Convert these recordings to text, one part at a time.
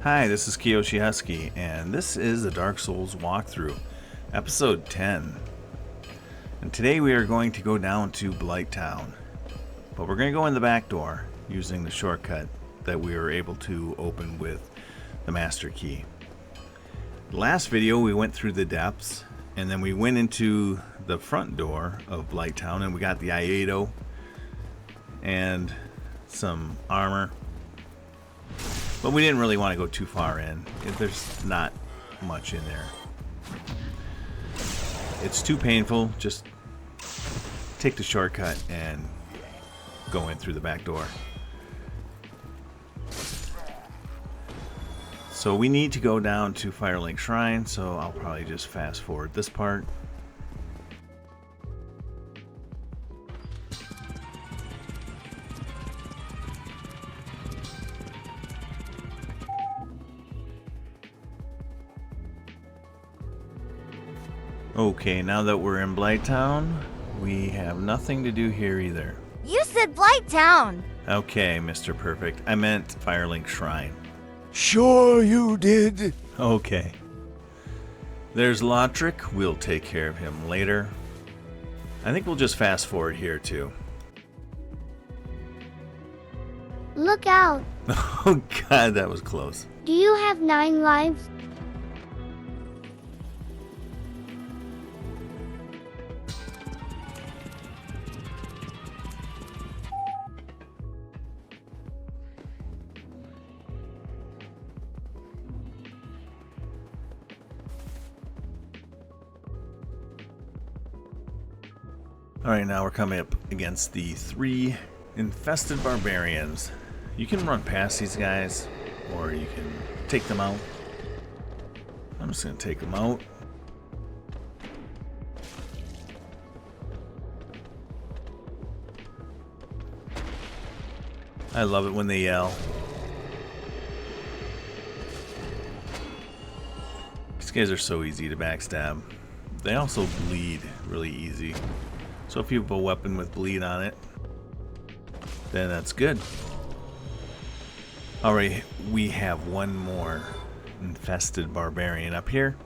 Hi, this is Kiyoshi Husky, and this is the Dark Souls walkthrough, episode 10. And today we are going to go down to Blighttown, but we're going to go in the back door using the shortcut that we were able to open with the master key. Last video we went through the depths, and then we went into the front door of Blighttown, and we got the Iato and some armor. But we didn't really want to go too far in. There's not much in there. It's too painful. Just take the shortcut and go in through the back door. So we need to go down to Firelink Shrine, so I'll probably just fast forward this part. Okay, now that we're in Blighttown, we have nothing to do here either. You said Blighttown! Okay, Mr. Perfect. I meant Firelink Shrine. Sure you did. Okay. There's Lotric. We'll take care of him later. I think we'll just fast forward here too. Look out! Oh god, that was close. Do you have 9 lives? Alright, now we're coming up against the 3 infested barbarians. You can run past these guys, or you can take them out. I'm just going to take them out. I love it when they yell. These guys are so easy to backstab. They also bleed really easy. So if you have a weapon with bleed on it, then that's good. Alright, we have one more infested barbarian up here.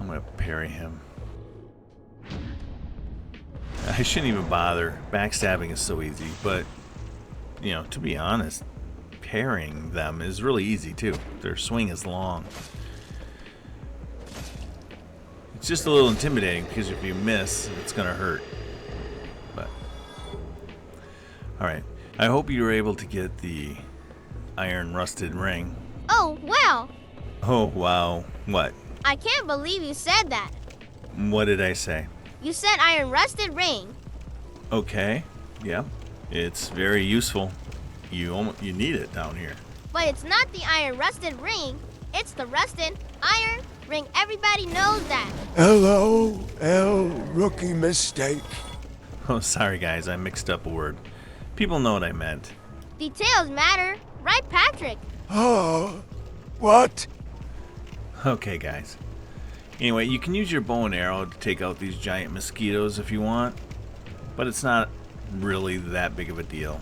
I'm going to parry him. I shouldn't even bother. Backstabbing is so easy, but, you know, to be honest, parrying them is really easy too. Their swing is long. It's just a little intimidating because if you miss, it's gonna hurt. But alright. I hope you were able to get the iron rusted ring. Oh, wow! Oh wow. What? I can't believe you said that. What did I say? You said iron rusted ring. Okay. Yeah. It's very useful. You need it down here. But it's not the iron rusted ring. It's the rusted iron ring. Everybody knows that. LOL, rookie mistake. Oh, sorry guys, I mixed up a word. People know what I meant. Details matter. Right, Patrick? Oh, what? Okay guys. Anyway, you can use your bow and arrow to take out these giant mosquitoes if you want, but it's not really that big of a deal.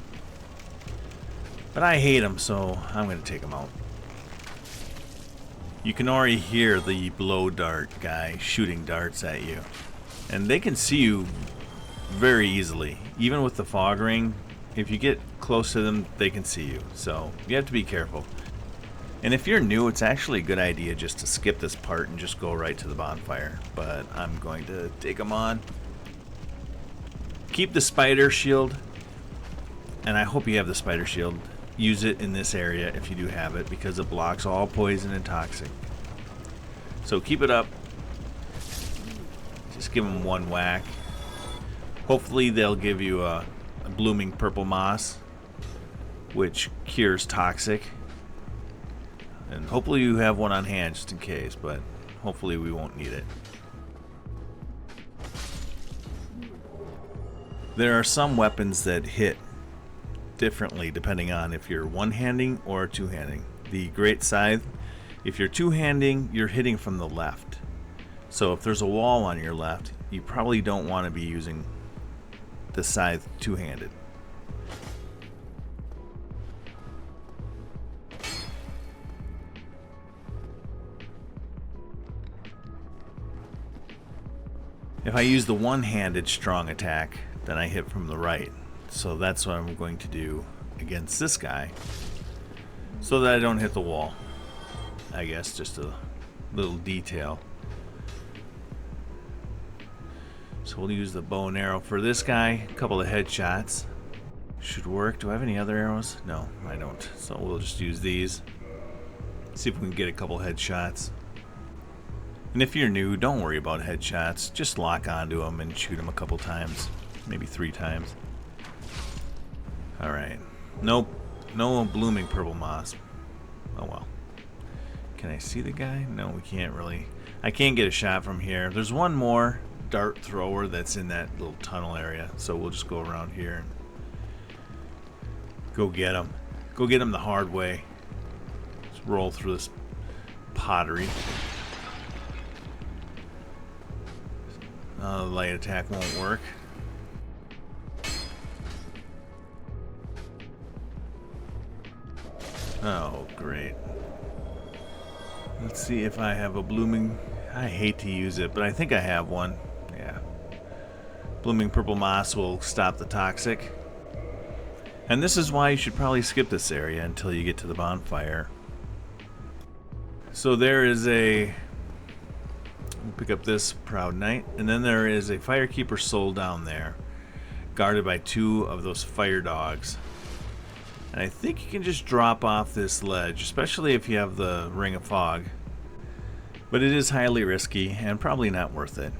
But I hate them, so I'm going to take them out. You can already hear the blow dart guy shooting darts at you. And they can see you very easily. Even with the fog ring, if you get close to them, they can see you. So you have to be careful. And if you're new, it's actually a good idea just to skip this part and just go right to the bonfire. But I'm going to take them on. Keep the spider shield. And I hope you have the spider shield. Use it in this area if you do have it, because it blocks all poison and toxic. So keep it up. Just give them one whack. Hopefully they'll give you a blooming purple moss, which cures toxic. And hopefully you have one on hand just in case, but hopefully we won't need it. There are some weapons that hit differently depending on if you're one-handing or two-handing. The Great Scythe, if you're two-handing, you're hitting from the left. So if there's a wall on your left, you probably don't want to be using the scythe two-handed. If I use the one-handed strong attack, then I hit from the right. So that's what I'm going to do against this guy, so that I don't hit the wall. I guess just a little detail. So we'll use the bow and arrow for this guy. A couple of headshots should work. Do I have any other arrows? No, I don't. So we'll just use these. See if we can get a couple headshots. And if you're new, don't worry about headshots. Just lock onto them and shoot them a couple times. Maybe 3 times. Alright. Nope. No blooming purple moss. Oh well. Can I see the guy? No, we can't really. I can't get a shot from here. There's one more dart thrower that's in that little tunnel area. So we'll just go around here and go get him. Go get him the hard way. Just roll through this pottery. Light attack won't work. Oh, great. Let's see if I have a blooming... I hate to use it, but I think I have one. Yeah. Blooming purple moss will stop the toxic. And this is why you should probably skip this area until you get to the bonfire. So there is a... We'll pick up this Proud Knight. And then there is a Firekeeper soul down there, guarded by 2 of those fire dogs. And I think you can just drop off this ledge, especially if you have the Ring of Fog. But it is highly risky and probably not worth it.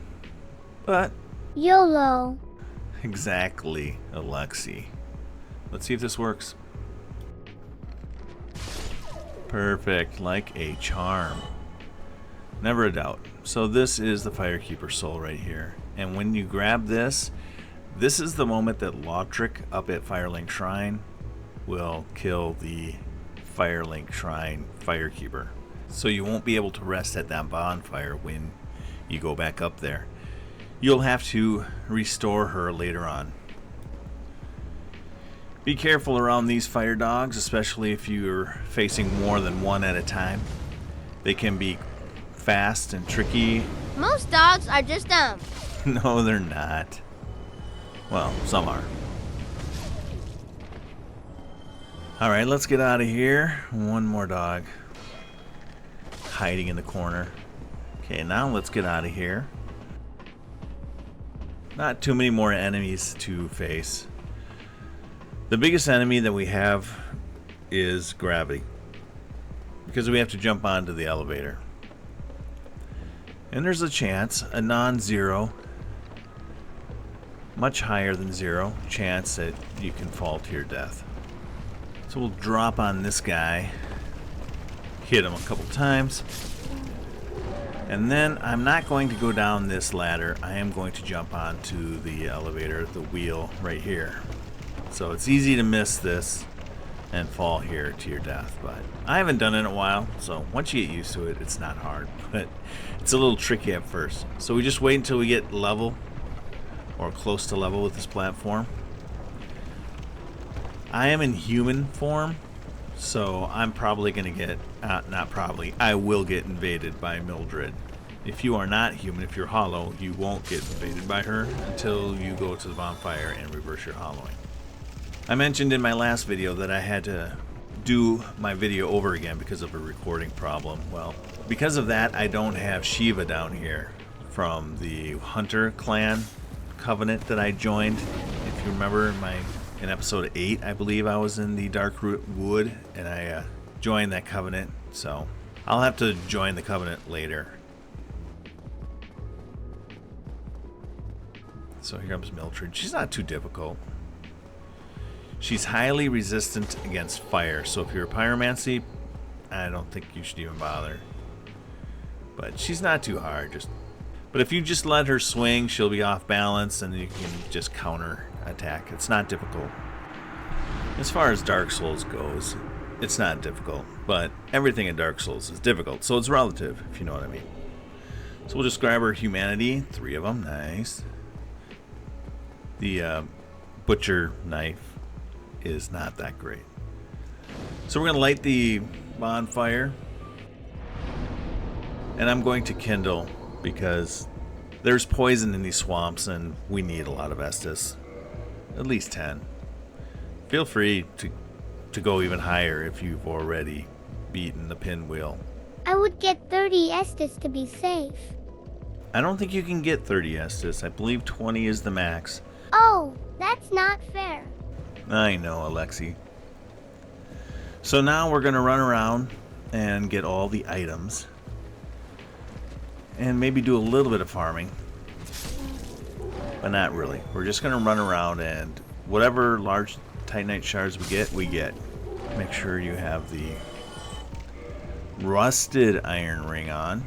But... YOLO. Exactly, Alexi. Let's see if this works. Perfect, like a charm. Never a doubt. So this is the Firekeeper soul right here. And when you grab this, this is the moment that Lautrec up at Firelink Shrine will kill the Firelink Shrine Firekeeper. So you won't be able to rest at that bonfire when you go back up there. You'll have to restore her later on. Be careful around these fire dogs, especially if you're facing more than one at a time. They can be fast and tricky. Most dogs are just dumb. No, they're not. Well, some are. Alright, let's get out of here. One more dog hiding in the corner. Okay, now let's get out of here. Not too many more enemies to face. The biggest enemy that we have is gravity, because we have to jump onto the elevator. And there's a chance, a non-zero, much higher than 0 chance that you can fall to your death. So we'll drop on this guy, hit him a couple times, and then I'm not going to go down this ladder. I am going to jump onto the elevator, the wheel right here. So it's easy to miss this and fall here to your death, but I haven't done it in a while, so once you get used to it, it's not hard, but it's a little tricky at first. So we just wait until we get level, or close to level with this platform. I am in human form, so I'm probably going to get, not probably, I will get invaded by Mildred. If you are not human, if you're hollow, you won't get invaded by her until you go to the bonfire and reverse your hollowing. I mentioned in my last video that I had to do my video over again because of a recording problem. Well, because of that, I don't have Shiva down here from the Hunter clan covenant that I joined. If you remember in episode 8, I believe I was in the Dark Wood and I joined that covenant. So I'll have to join the covenant later. So here comes Mildred. She's not too difficult. She's highly resistant against fire, so if you're a pyromancy, I don't think you should even bother. But she's not too hard. But if you just let her swing, she'll be off balance, and you can just counter attack. It's not difficult. As far as Dark Souls goes, it's not difficult, but everything in Dark Souls is difficult, so it's relative, if you know what I mean. So we'll just grab her humanity, 3 of them, nice. The butcher knife is not that great. So we're going to light the bonfire, and I'm going to kindle because There's poison in these swamps, and we need a lot of Estus. At least 10. Feel free to go even higher if you've already beaten the pinwheel. I would get 30 Estes to be safe. I don't think you can get 30 Estus. I believe 20 is the max. Oh, that's not fair. I know, Alexi. So now we're going to run around and get all the items. And maybe do a little bit of farming. But not really. We're just going to run around and whatever large Titanite shards we get. Make sure you have the rusted iron ring on,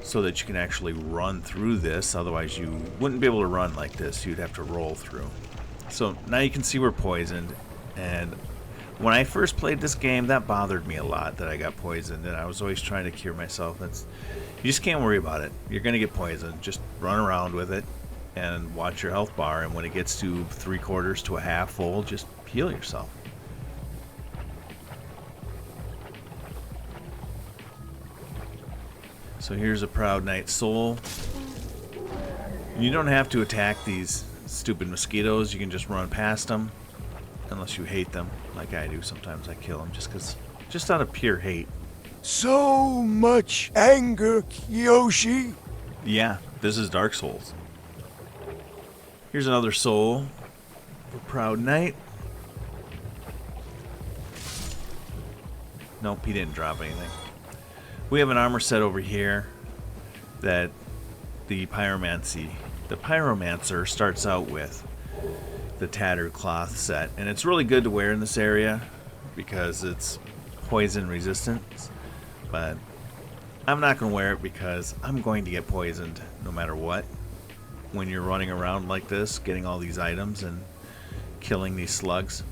so that you can actually run through this. Otherwise you wouldn't be able to run like this. You'd have to roll through. So now you can see we're poisoned, and when I first played this game, that bothered me a lot that I got poisoned, and I was always trying to cure myself. You just can't worry about it. You're gonna get poisoned. Just run around with it and watch your health bar, and when it gets to 3/4 to a half full, just heal yourself. So here's a Proud Knight soul. You don't have to attack these stupid mosquitoes. You can just run past them, unless you hate them, like I do. Sometimes I kill them just out of pure hate. So much anger, Kiyoshi. Yeah, this is Dark Souls. Here's another soul for Proud Knight. Nope, he didn't drop anything. We have an armor set over here that the pyromancer starts out with, the tattered cloth set, and it's really good to wear in this area because it's poison resistant, but I'm not going to wear it because I'm going to get poisoned no matter what when you're running around like this getting all these items and killing these slugs.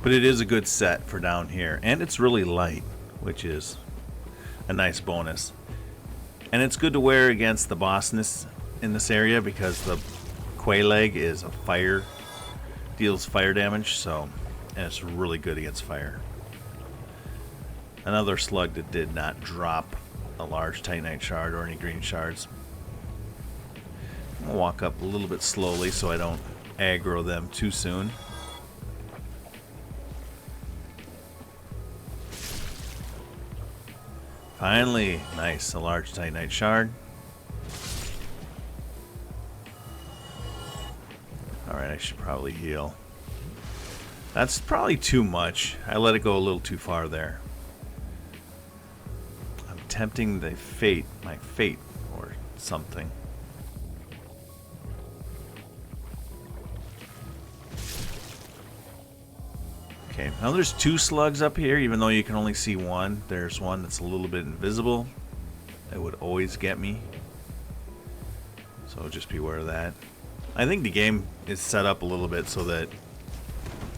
But it is a good set for down here, and it's really light, which is a nice bonus. And it's good to wear against the bossness in this area because the Qualeg is a fire, deals fire damage, so, and it's really good against fire. Another slug that did not drop a large Titanite shard or any green shards. I'm gonna walk up a little bit slowly so I don't aggro them too soon. Finally, nice, a large Titanite shard. Alright, I should probably heal. That's probably too much. I let it go a little too far there. I'm tempting my fate, or something. Okay, now there's 2 slugs up here, even though you can only see one. There's one that's a little bit invisible. That would always get me. So just beware of that. I think the game is set up a little bit so that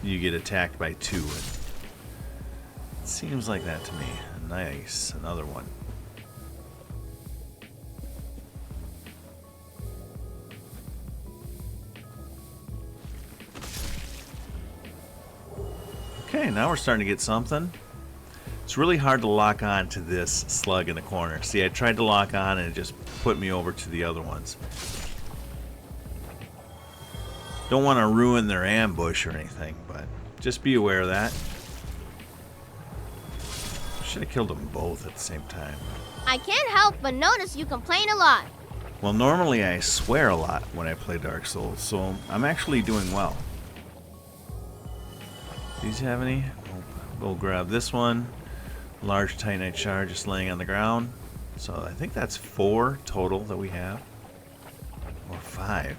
you get attacked by 2. It seems like that to me. Nice, another one. Okay, now we're starting to get something. It's really hard to lock on to this slug in the corner. See, I tried to lock on and it just put me over to the other ones. Don't want to ruin their ambush or anything, but just be aware of that. Should have killed them both at the same time. I can't help but notice you complain a lot. Well, normally I swear a lot when I play Dark Souls, so I'm actually doing well. These have any? We'll grab this one. Large Titanite shard just laying on the ground. So I think that's 4 total that we have. Or 5.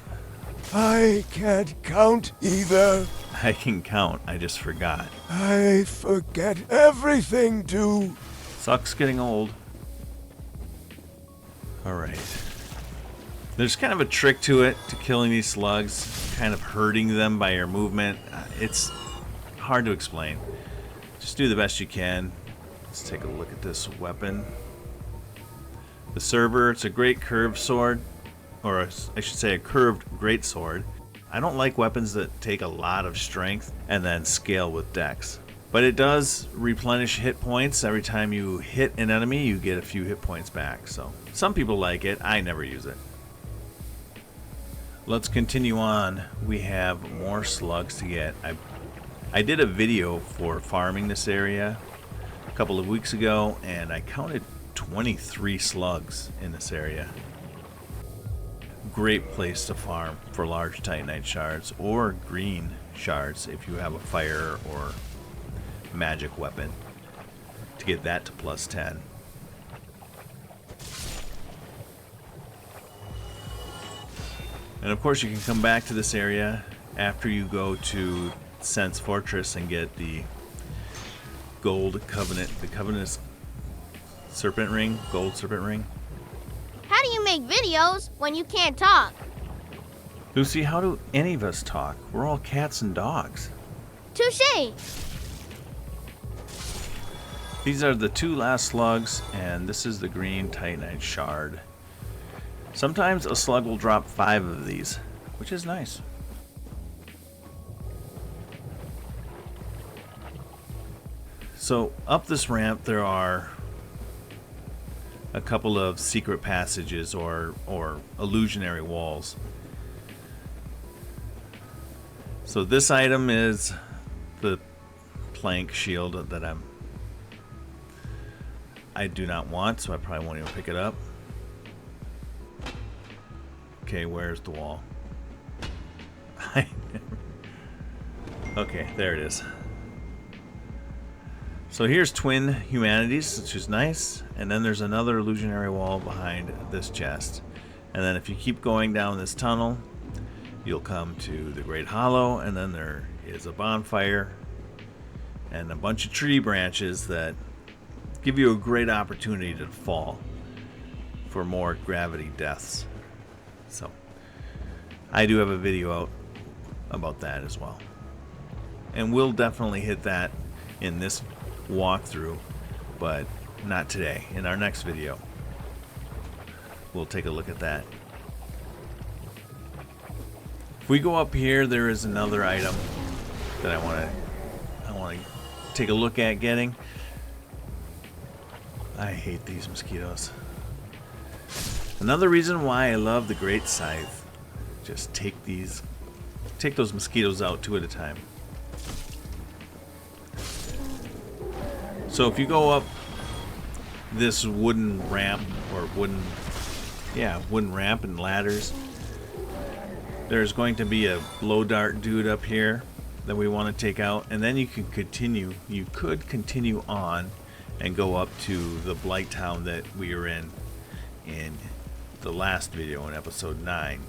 I can't count either. I can count, I just forgot. I forget everything too. Sucks getting old. Alright. There's kind of a trick to it, to killing these slugs. Kind of hurting them by your movement. It's hard to explain. Just do the best you can. Let's take a look at this weapon. The Server, it's a great curved sword. Or I should say a curved great sword. I don't like weapons that take a lot of strength and then scale with dex. But it does replenish hit points. Every time you hit an enemy, you get a few hit points back. So some people like it. I never use it. Let's continue on. We have more slugs to get. I did a video for farming this area a couple of weeks ago, and I counted 23 slugs in this area. Great place to farm for large titanite shards or green shards if you have a fire or magic weapon to get that to plus 10. And of course you can come back to this area after you go to Sense Fortress and get the gold covenant, the covenant serpent ring, gold serpent ring. How do you make videos when you can't talk? Lucy, how do any of us talk? We're all cats and dogs. Touché! These are the 2 last slugs, and this is the green titanite shard. Sometimes a slug will drop 5 of these, which is nice. So up this ramp there are a couple of secret passages or illusionary walls. So this item is the plank shield that I do not want, so I probably won't even pick it up. Okay, where's the wall? Okay, there it is. So here's Twin Humanities, which is nice, and then there's another illusionary wall behind this chest. And then if you keep going down this tunnel, you'll come to the Great Hollow, and then there is a bonfire and a bunch of tree branches that give you a great opportunity to fall for more gravity deaths. So I do have a video out about that as well, and we'll definitely hit that in this walkthrough, but not today. In our next video we'll take a look at that. If we go up here, there is another item that I want to take a look at getting. I hate these mosquitoes. Another reason why I love the Great Scythe. Just take those mosquitoes out 2 at a time. So if you go up this wooden ramp or wooden ramp and ladders, there's going to be a blow dart dude up here that we want to take out, and then you could continue on and go up to the Blighttown that we were in the last video in episode 9.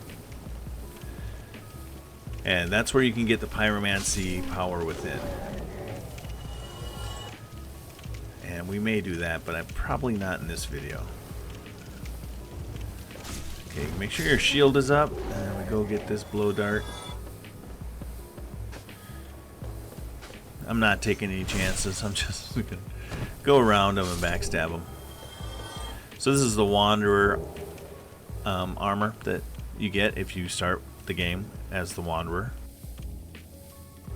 And that's where you can get the pyromancy power within. And we may do that, but I'm probably not in this video. Okay, make sure your shield is up, and we go get this blow dart. I'm not taking any chances. I'm just gonna go around them and backstab them. So this is the Wanderer armor that you get if you start the game as the Wanderer.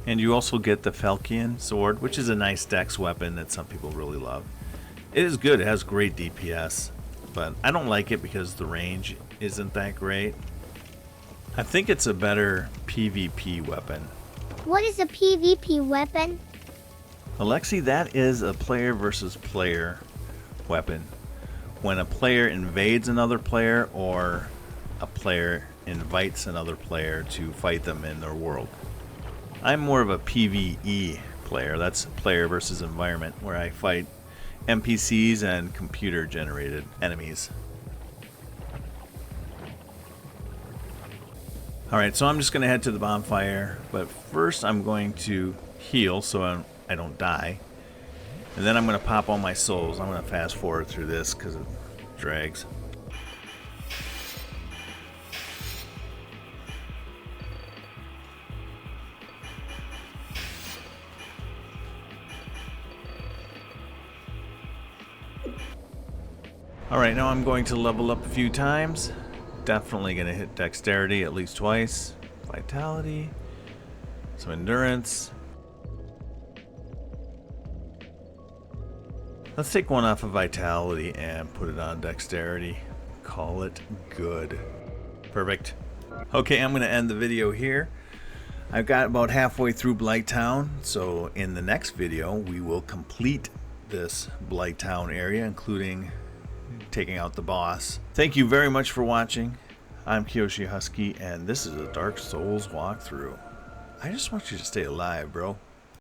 And you also get the Falchion sword, which is a nice dex weapon that some people really love. It is good. It has great DPS, but I don't like it because the range isn't that great. I think it's a better PvP weapon. What is a PvP weapon? Alexi, that is a player versus player weapon. When a player invades another player or a player invites another player to fight them in their world. I'm more of a PvE player. That's player versus environment, where I fight NPCs and computer generated enemies. Alright, so I'm just going to head to the bonfire, but first I'm going to heal so I don't die. And then I'm going to pop all my souls. I'm going to fast forward through this because it drags. Alright, now I'm going to level up a few times. Definitely going to hit dexterity at least twice. Vitality. Some endurance. Let's take one off of Vitality and put it on Dexterity. Call it good. Perfect. Okay, I'm going to end the video here. I've got about halfway through Blighttown, so in the next video we will complete this Blighttown area, including taking out the boss. Thank you very much for watching. I'm Kiyoshi Husky, and this is a Dark Souls walkthrough. I just want you to stay alive, bro.